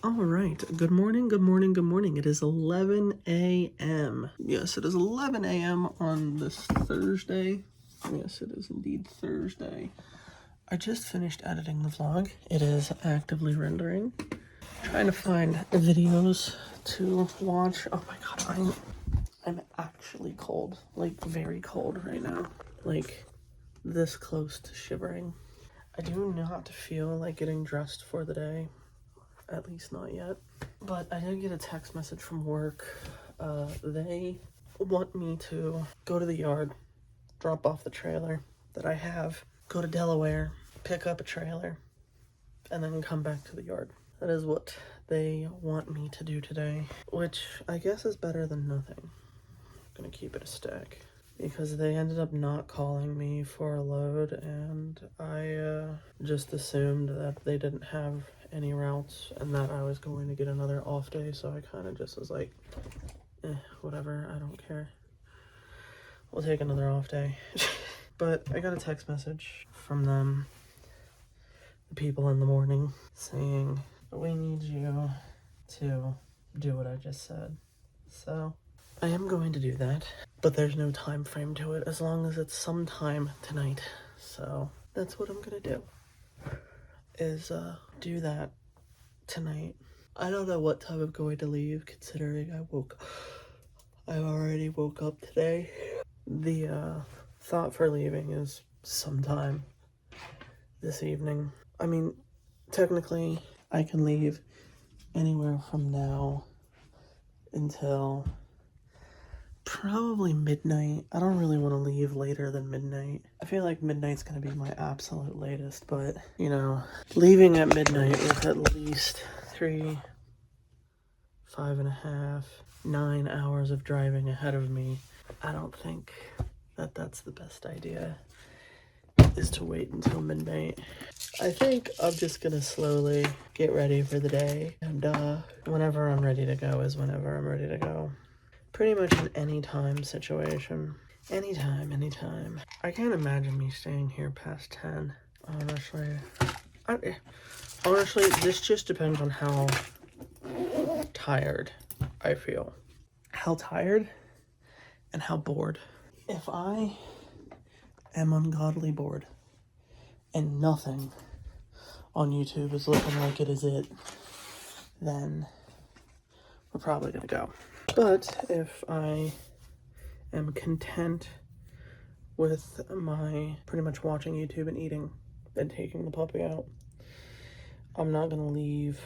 All right, good morning, good morning, good morning. It is 11 a.m. Yes, it is 11 a.m. on this Thursday. Yes, it is indeed Thursday. I just finished editing the vlog. It is actively rendering. Trying to find videos to watch. Oh my god, I'm actually cold. Like, very cold right now. Like, this close to shivering. I do not feel like getting dressed for the day. At least not yet. But I did get a text message from work. They want me to go to the yard, drop off the trailer that I have, go to Delaware, pick up a trailer, and then come back to the yard. That is what they want me to do today, which I guess is better than nothing. I'm gonna keep it a stack. Because they ended up not calling me for a load, and I just assumed that they didn't have any routes and that I was going to get another off day, so I kind of just was like, whatever, I don't care. We'll take another off day. But I got a text message from them, the people in the morning, saying, we need you to do what I just said. So I am going to do that, but there's no time frame to it as long as it's sometime tonight. So that's what I'm gonna do, is do that tonight. I don't know what time I'm going to leave, considering I already woke up today. The thought for leaving is sometime this evening. I mean, technically I can leave anywhere from now until probably midnight. I don't really want to leave later than midnight. I feel like midnight's gonna be my absolute latest, but, you know, leaving at midnight with at least 3, 5.5, 9 hours of driving ahead of me, I don't think that that's the best idea, is to wait until midnight. I think I'm just gonna slowly get ready for the day, and whenever I'm ready to go is whenever I'm ready to go. Pretty much an anytime situation. Anytime. I can't imagine me staying here past 10, honestly. Honestly, this just depends on how tired I feel. How tired and how bored. If I am ungodly bored and nothing on YouTube is looking like it is it, then we're probably gonna go. But if I am content with my pretty much watching YouTube and eating and taking the puppy out, I'm not gonna leave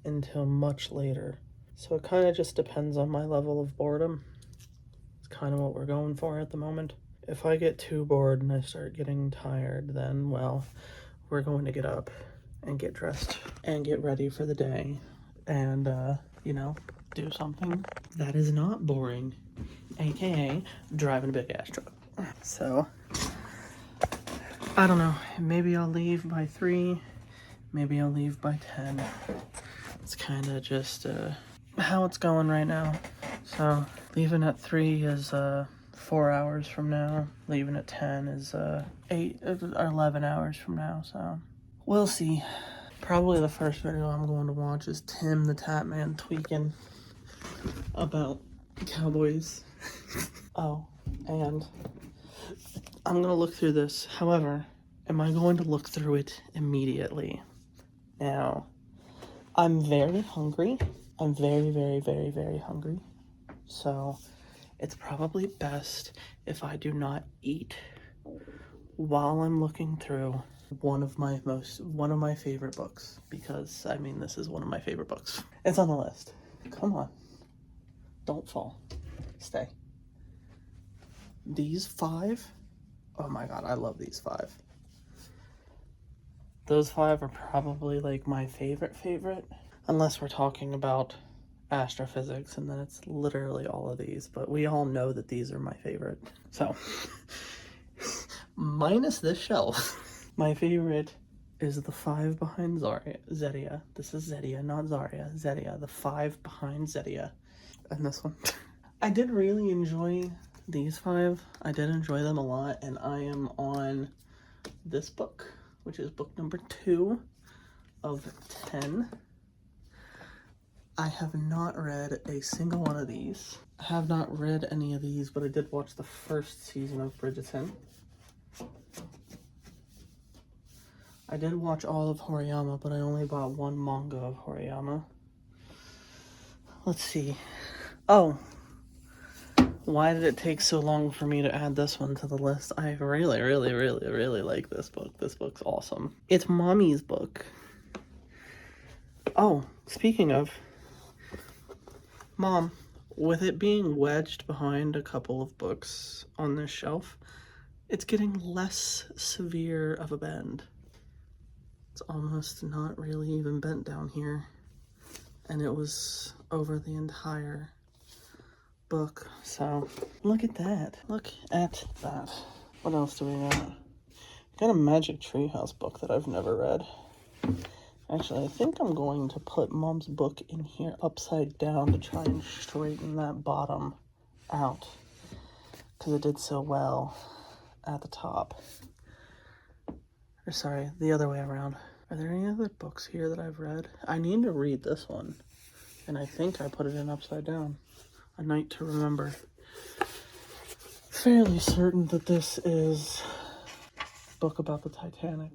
until much later. So it kind of just depends on my level of boredom. It's kind of what we're going for at the moment. If I get too bored and I start getting tired, then, well, we're going to get up and get dressed and get ready for the day and, you know, do something that is not boring, aka driving a big ass truck. So I don't know, maybe I'll leave by 3, maybe I'll leave by 10. It's kind of just how it's going right now. So leaving at 3 is 4 hours from now. Leaving at 10 is 8 or 11 hours from now. So we'll see. Probably the first video I'm going to watch is Tim the Tap Man tweaking about Cowboys. Oh, and I'm gonna look through this. However, am I going to look through it immediately? Now, I'm very hungry. I'm very hungry. So it's probably best if I do not eat while I'm looking through one of my favorite books, because I mean, this is one of my favorite books. It's on the list. Come on. Don't fall. Stay. These 5, oh my god, I love these 5. Those 5 are probably like my favorite, unless we're talking about astrophysics, and then it's literally all of these, but we all know that these are my favorite. So, minus this shelf, my favorite is the 5 behind Zedia. This is Zedia, not Zarya. Zedia, the 5 behind Zedia. And this one. I did really enjoy these 5. I did enjoy them a lot, and I am on this book, which is book number 2 of 10. I have not read a single one of these. I have not read any of these, but I did watch the first season of Bridgerton. I did watch all of Horiyama, but I only bought one manga of Horiyama. Let's see. Oh, why did it take so long for me to add this one to the list? I really, really, really, really like this book. This book's awesome. It's Mommy's book. Oh, speaking of, Mom, with it being wedged behind a couple of books on this shelf, it's getting less severe of a bend. It's almost not really even bent down here. And it was over the entire book. So, look at that. Look at that. What else do we got? Got a Magic Treehouse book that I've never read. Actually, I think I'm going to put Mom's book in here upside down to try and straighten that bottom out, because it did so well at the top. Or sorry, the other way around. Are there any other books here that I've read? I need to read this one, and I think I put it in upside down. A Night to Remember. Fairly certain that this is a book about the Titanic.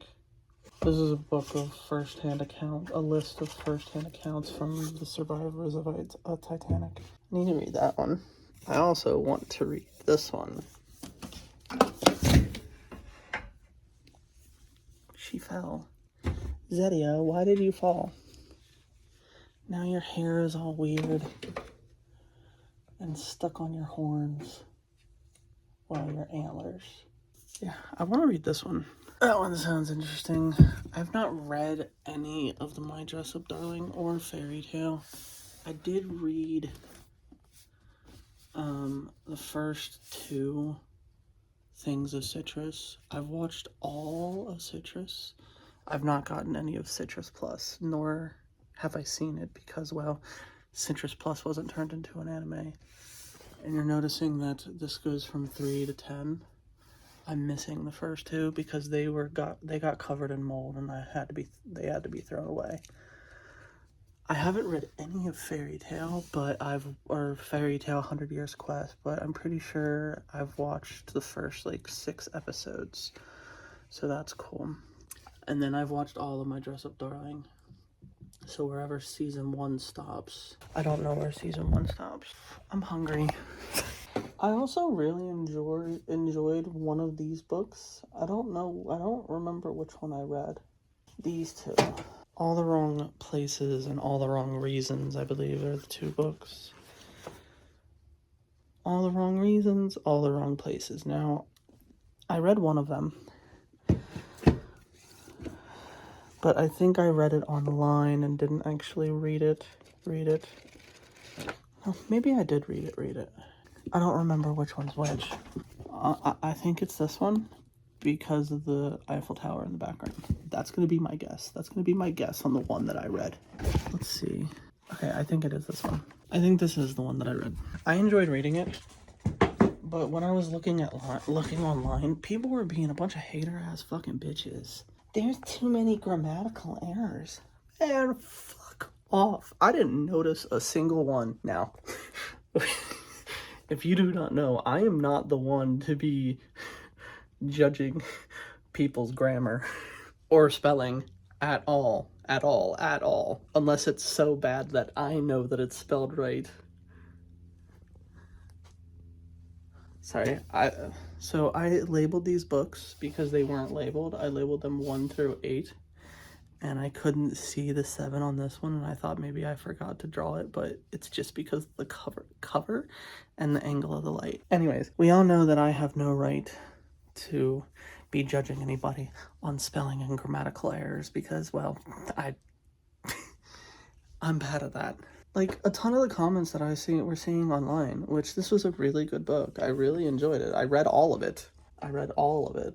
This is a book of a list of first-hand accounts from the survivors of Titanic. I need to read that one. I also want to read this one. She fell. Zedia, why did you fall? Now your hair is all weird and stuck on your horns. Well, your antlers. Yeah, I want to read this one. That one sounds interesting. I've not read any of the My Dress Up Darling or Fairy Tale. I did read the first two things of Citrus. I've watched all of Citrus. I've not gotten any of Citrus Plus, nor have I seen it because, well, Citrus Plus wasn't turned into an anime. And you're noticing that this goes from 3 to 10. I'm missing the first two because they got covered in mold and they had to be thrown away. I haven't read any of Fairy Tale, or Fairy Tale 100 Years Quest, but I'm pretty sure I've watched the first 6 episodes. So that's cool. And then I've watched all of My Dress Up Darling. So wherever season 1 stops, I don't know where season 1 stops. I'm hungry. I also really enjoyed one of these books. I don't remember which one I read. These two. All the Wrong Places and All the Wrong Reasons, I believe, are the 2 books. All the Wrong Reasons, All the Wrong Places. Now, I read one of them, but I think I read it online and didn't actually read it. Oh, maybe I did read it. I don't remember which one's which. I think it's this one because of the Eiffel Tower in the background. That's going to be my guess. That's going to be my guess on the one that I read. Let's see. Okay, I think it is this one. I think this is the one that I read. I enjoyed reading it, but when I was looking online, people were being a bunch of hater-ass fucking bitches. There's too many grammatical errors. Man, fuck off. I didn't notice a single one. Now, if you do not know, I am not the one to be judging people's grammar or spelling at all, unless it's so bad that I know that it's spelled right. Sorry, so I labeled these books because they weren't labeled. I labeled them 1 through 8, and I couldn't see the 7 on this one, and I thought maybe I forgot to draw it, but it's just because of the cover and the angle of the light. Anyways, we all know that I have no right to be judging anybody on spelling and grammatical errors because, well, I'm bad at that. Like, a ton of the comments that we're seeing online, which this was a really good book. I really enjoyed it. I read all of it.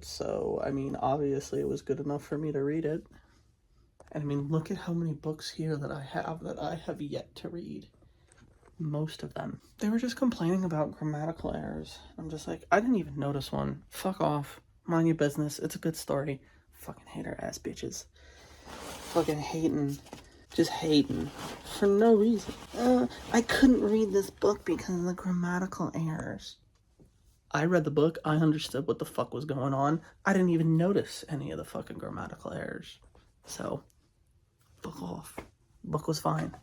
So, I mean, obviously it was good enough for me to read it. And I mean, look at how many books here that I have yet to read. Most of them. They were just complaining about grammatical errors. I'm just like, I didn't even notice one. Fuck off. Mind your business. It's a good story. Fucking hater ass bitches. fucking hating. Just hating. For no reason. I couldn't read this book because of the grammatical errors. I read the book. I understood what the fuck was going on. I didn't even notice any of the fucking grammatical errors. So, fuck off. Book was fine.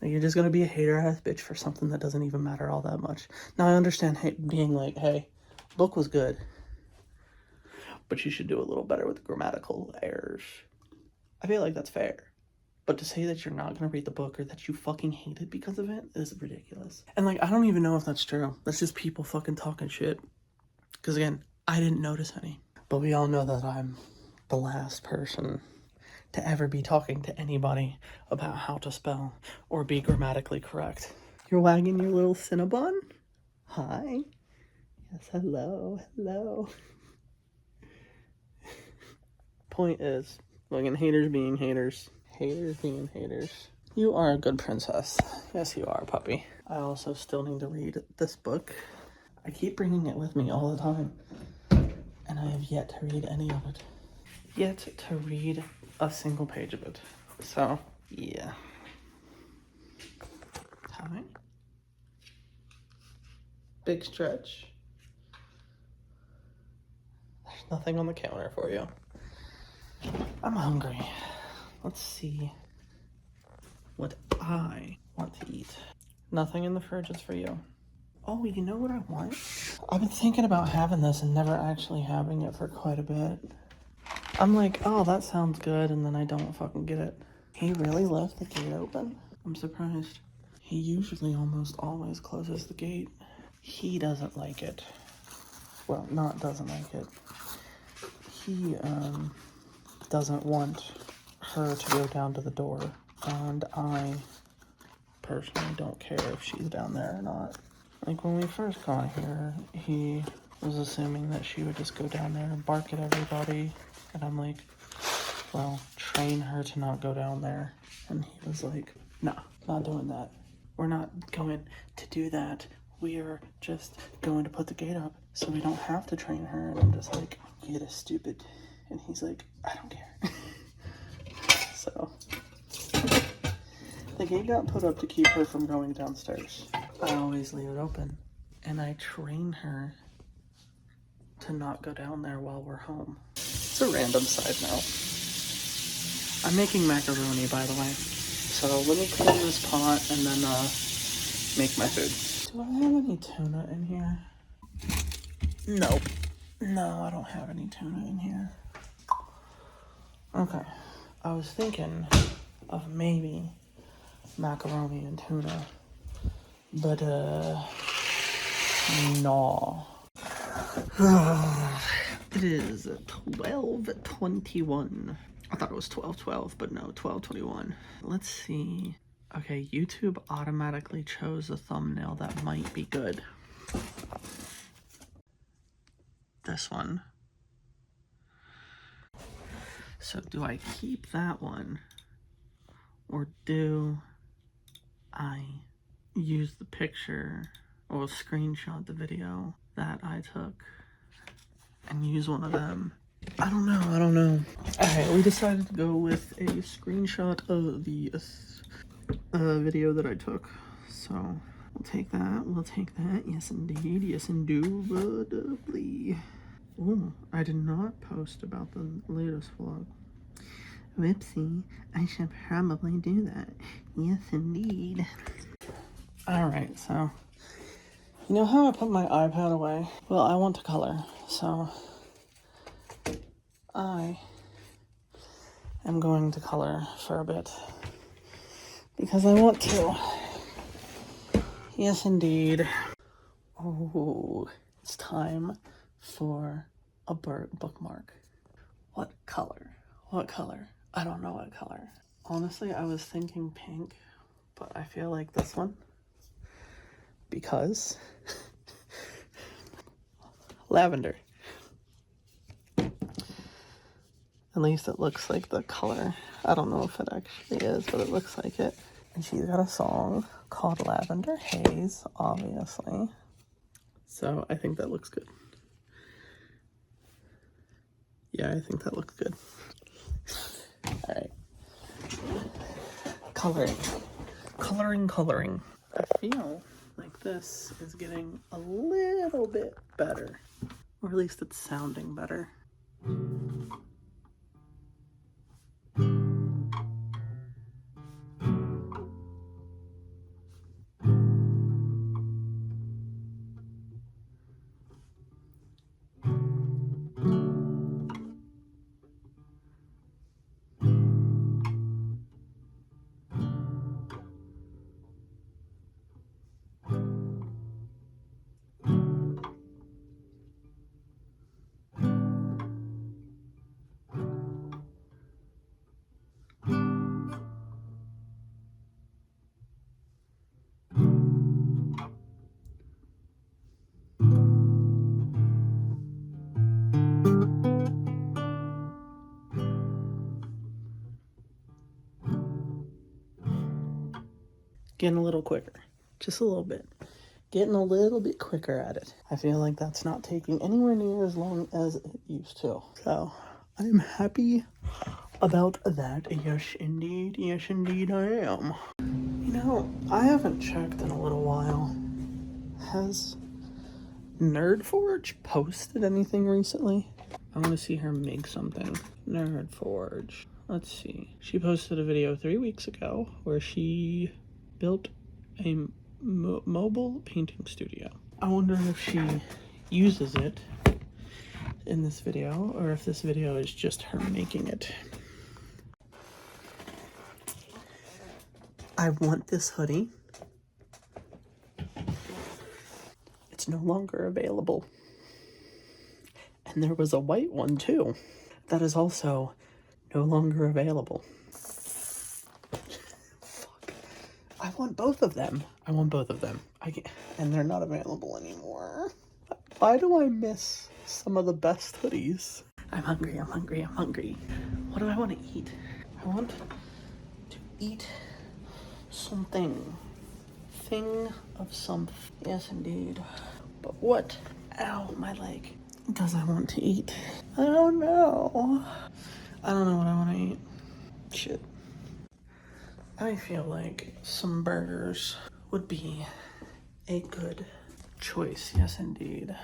You're just gonna be a hater-ass bitch for something that doesn't even matter all that much. Now, I understand being like, hey, book was good, but you should do a little better with the grammatical errors. I feel like that's fair. But to say that you're not going to read the book or that you fucking hate it because of it is ridiculous. And, like, I don't even know if that's true. That's just people fucking talking shit. Because, again, I didn't notice any. But we all know that I'm the last person to ever be talking to anybody about how to spell or be grammatically correct. You're wagging your little Cinnabon? Hi. Yes, hello, hello. Point is, fucking haters being haters. Haters being haters. You are a good princess. Yes, you are, puppy. I also still need to read this book. I keep bringing it with me all the time. And I have yet to read any of it. Yet to read a single page of it. So, yeah. Hi. Big stretch. There's nothing on the counter for you. I'm hungry. Let's see what I want to eat. Nothing in the fridge is for you. Oh, you know what I want? I've been thinking about having this and never actually having it for quite a bit. I'm like, oh, that sounds good, and then I don't fucking get it. He really left the gate open? I'm surprised. He usually almost always closes the gate. He doesn't like it. Well, not doesn't like it. He, doesn't want her to go down to the door, and I personally don't care if she's down there or not. Like, when we first got here, he was assuming that she would just go down there and bark at everybody, and I'm like, well, train her to not go down there. And he was like, nah, not doing that. We're not going to do that. We're just going to put the gate up so we don't have to train her. And I'm just like, you get stupid. And he's like, I don't care. So, the gate got put up to keep her from going downstairs. I always leave it open. And I train her to not go down there while we're home. It's a random side note. I'm making macaroni, by the way. So let me put in this pot and then make my food. Do I have any tuna in here? Nope. No, I don't have any tuna in here. Okay. I was thinking of maybe macaroni and tuna. But, no. It is 12:21. I thought it was 12:12, but no, 12:21. Let's see. Okay, YouTube automatically chose a thumbnail that might be good. This one. So do I keep that one? Or do I use the picture or screenshot the video that I took and use one of them? I don't know. Alright, we decided to go with a screenshot of the video that I took. So, we'll take that. Yes, indeed. Yes, indubitably. Oh, I did not post about the latest vlog. Whoopsie, I should probably do that. Yes, indeed. Alright, so, you know how I put my iPad away? Well, I want to color, so I am going to color for a bit. Because I want to. Yes, indeed. Oh, it's time for a bookmark. What color? What color? I don't know what color. Honestly, I was thinking pink, but I feel like this one. Because lavender. At least it looks like the color. I don't know if it actually is, but it looks like it. And she's got a song called Lavender Haze, obviously. So I think that looks good. Yeah, I think that looks good. Alright. Coloring. Coloring. I feel like this is getting a little bit better. Or at least it's sounding better. Getting a little quicker. Just a little bit. Getting a little bit quicker at it. I feel like that's not taking anywhere near as long as it used to. So, I'm happy about that. Yes, indeed. Yes, indeed I am. You know, I haven't checked in a little while. Has Nerdforge posted anything recently? I want to see her make something. Nerdforge. Let's see. She posted a video 3 weeks ago where she built a mobile painting studio. I wonder if she uses it in this video or if this video is just her making it. I want this hoodie. It's no longer available. And there was a white one too. That is also no longer available. I want both of them. And they're not available anymore. Why do I miss some of the best hoodies? I'm hungry. What do I want to eat? I want to eat something. Thing of something. Yes, indeed. But what? Ow, my leg. Does I want to eat? I don't know. I don't know what I want to eat. Shit. I feel like some burgers would be a good choice. Yes, indeed.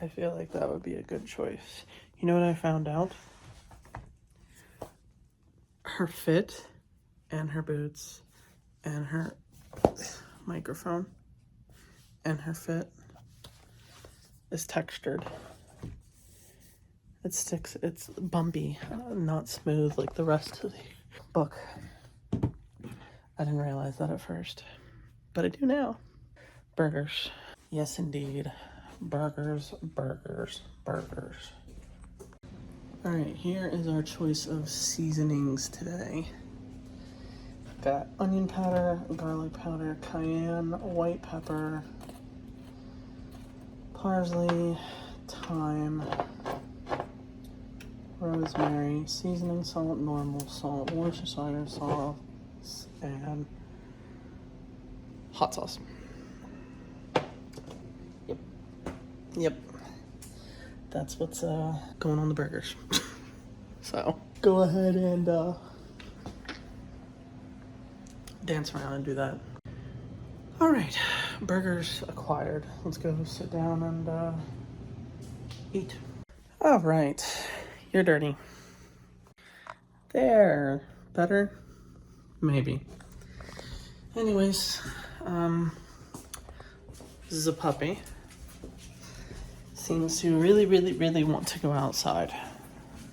I feel like that would be a good choice. You know what I found out? Her fit and her boots and her microphone and her fit is textured. It sticks, it's bumpy, not smooth like the rest of the book. I didn't realize that at first, but I do now. Burgers. Yes, indeed. Burgers. All right, here is our choice of seasonings today. Got onion powder, garlic powder, cayenne, white pepper, parsley, thyme, rosemary, seasoning salt, normal salt, Worcestershire sauce, and hot sauce. Yep. That's what's going on the burgers. So go ahead and dance around and do that. All right, burgers acquired. Let's go sit down and eat. All right, you're dirty. There, better? Maybe. Anyways, this is a puppy. Seems to really want to go outside.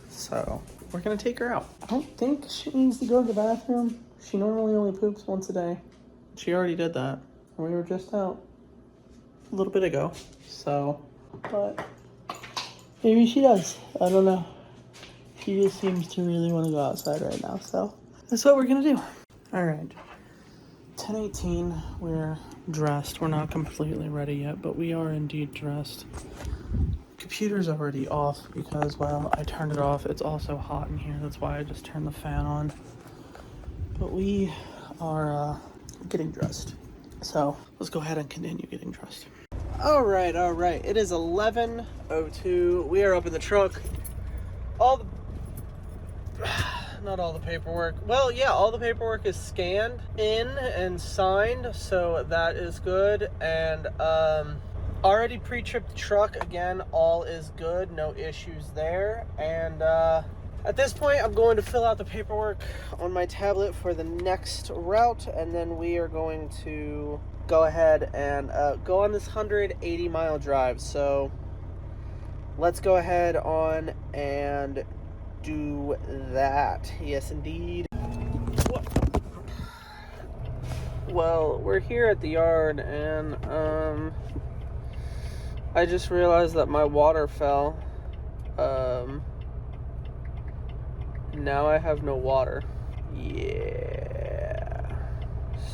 So we're gonna take her out. I don't think she needs to go to the bathroom. She normally only poops once a day. She already did that. We were just out a little bit ago. So, but maybe she does. I don't know. She just seems to really want to go outside right now. So that's what we're gonna do. All right. 10:18. We're dressed. We're not completely ready yet, but we are indeed dressed. Computer's already off because, well, I turned it off. It's also hot in here. That's why I just turned the fan on. But we are getting dressed. So let's go ahead and continue getting dressed. All right. It is 11:02. We are up in the truck. not all the paperwork. Well, yeah, all the paperwork is scanned in and signed, so that is good. And already pre-tripped the truck. Again, all is good, no issues there. And at this point, I'm going to fill out the paperwork on my tablet for the next route, and then we are going to go ahead and go on this 180-mile drive. So let's go ahead on and do that. Yes, indeed. Well, we're here at the yard, and I just realized that my water fell. Now I have no water. Yeah.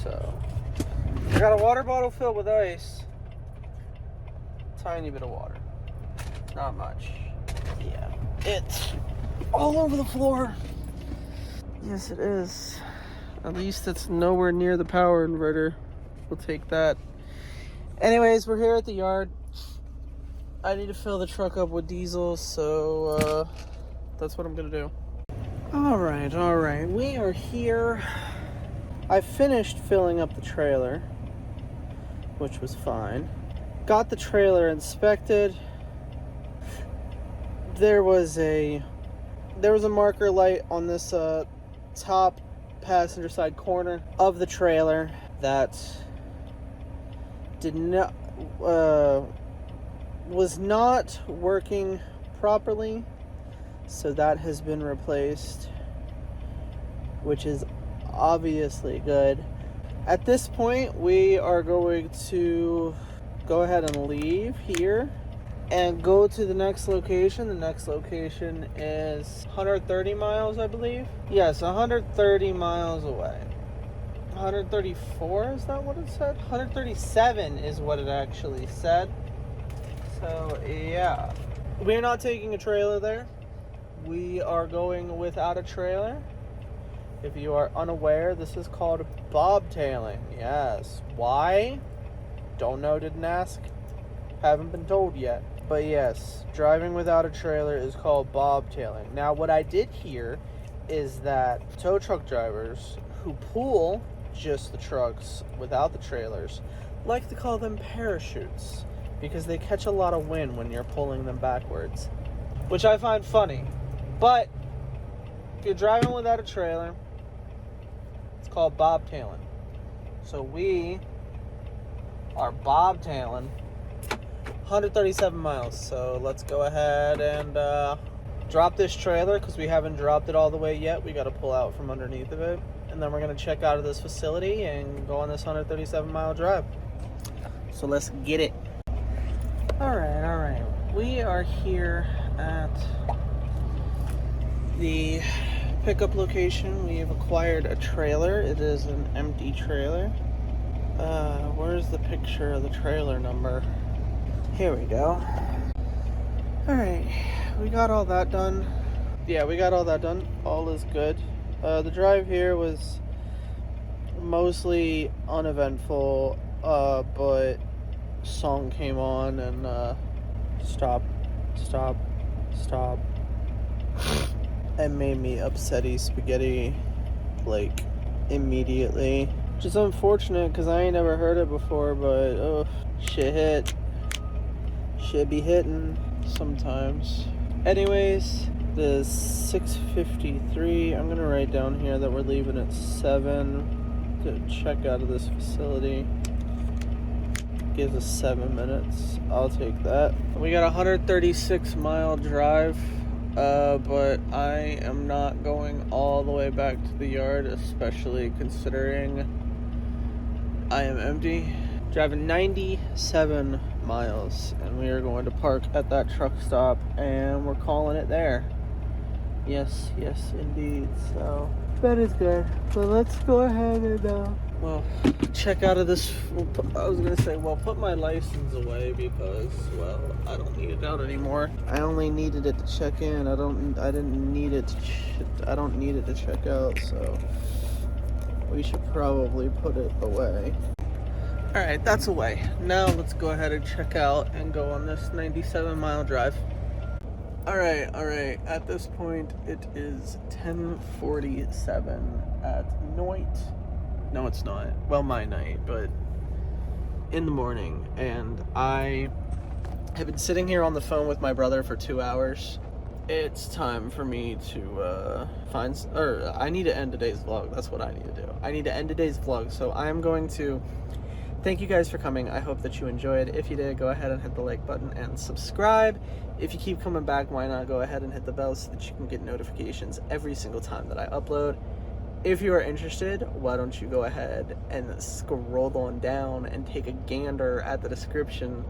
So I got a water bottle filled with ice. Tiny bit of water. Not much. Yeah. It's all over the floor. Yes, it is. At least it's nowhere near the power inverter. We'll take that. Anyways, we're here at the yard. I need to fill the truck up with diesel, so that's what I'm gonna do. All right. We are here. I finished filling up the trailer, which was fine. Got the trailer inspected. There was a marker light on this top passenger side corner of the trailer that did not was not working properly, so that has been replaced, which is obviously good. At this point, we are going to go ahead and leave here and go to the next location. The next location is 130 miles, I believe. Yes, 130 miles away. 134, is that what it said? 137 is what it actually said. So, yeah. We're not taking a trailer there. We are going without a trailer. If you are unaware, this is called bobtailing. Yes. Why? Don't know, didn't ask. Haven't been told yet. But yes, driving without a trailer is called bobtailing. Now, what I did hear is that tow truck drivers who pull just the trucks without the trailers like to call them parachutes, because they catch a lot of wind when you're pulling them backwards, which I find funny. But if you're driving without a trailer, it's called bobtailing. So we are bobtailing 137 miles. So let's go ahead and drop this trailer, because we haven't dropped it all the way yet. We got to pull out from underneath of it, and then we're going to check out of this facility and go on this 137 mile drive. So let's get it. All right. We are here at the pickup location. We have acquired a trailer. It is an empty trailer. Where's the picture of the trailer number? Here we go. All right, we got all that done. Yeah, we got all that done. All is good. The drive here was mostly uneventful, but song came on and stop and made me upsetty spaghetti like immediately, which is unfortunate because I ain't never heard it before. But oh, shit be hitting sometimes. Anyways, the 6:53. I'm gonna write down here that we're leaving at 7 to check out of this facility. Gives us 7 minutes. I'll take that. We got a 136 mile drive, but I am not going all the way back to the yard, especially considering I am empty. Driving 97 miles, and we are going to park at that truck stop, and we're calling it there. Yes, indeed. So that is good. So let's go ahead and check out of this. Put my license away, because I don't need it out anymore. I only needed it to check in. I don't need it to check out. So we should probably put it away. All right, that's away. Now let's go ahead and check out and go on this 97 mile drive. All right. At this point, it is 10:47 at night. No, it's not. Well, my night, but in the morning. And I have been sitting here on the phone with my brother for 2 hours. It's time for me to I need to end today's vlog. That's what I need to do. I need to end today's vlog. So I'm going to thank you guys for coming. I hope that you enjoyed. If you did, go ahead and hit the like button and subscribe. If you keep coming back, why not go ahead and hit the bell so that you can get notifications every single time that I upload. If you are interested, why don't you go ahead and scroll on down and take a gander at the description.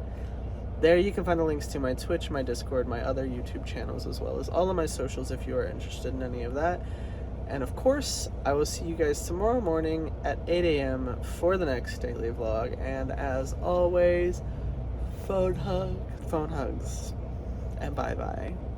There you can find the links to my Twitch, my Discord, my other YouTube channels, as well as all of my socials if you are interested in any of that. And of course, I will see you guys tomorrow morning at 8 a.m. for the next daily vlog. And as always, phone hugs, and bye-bye.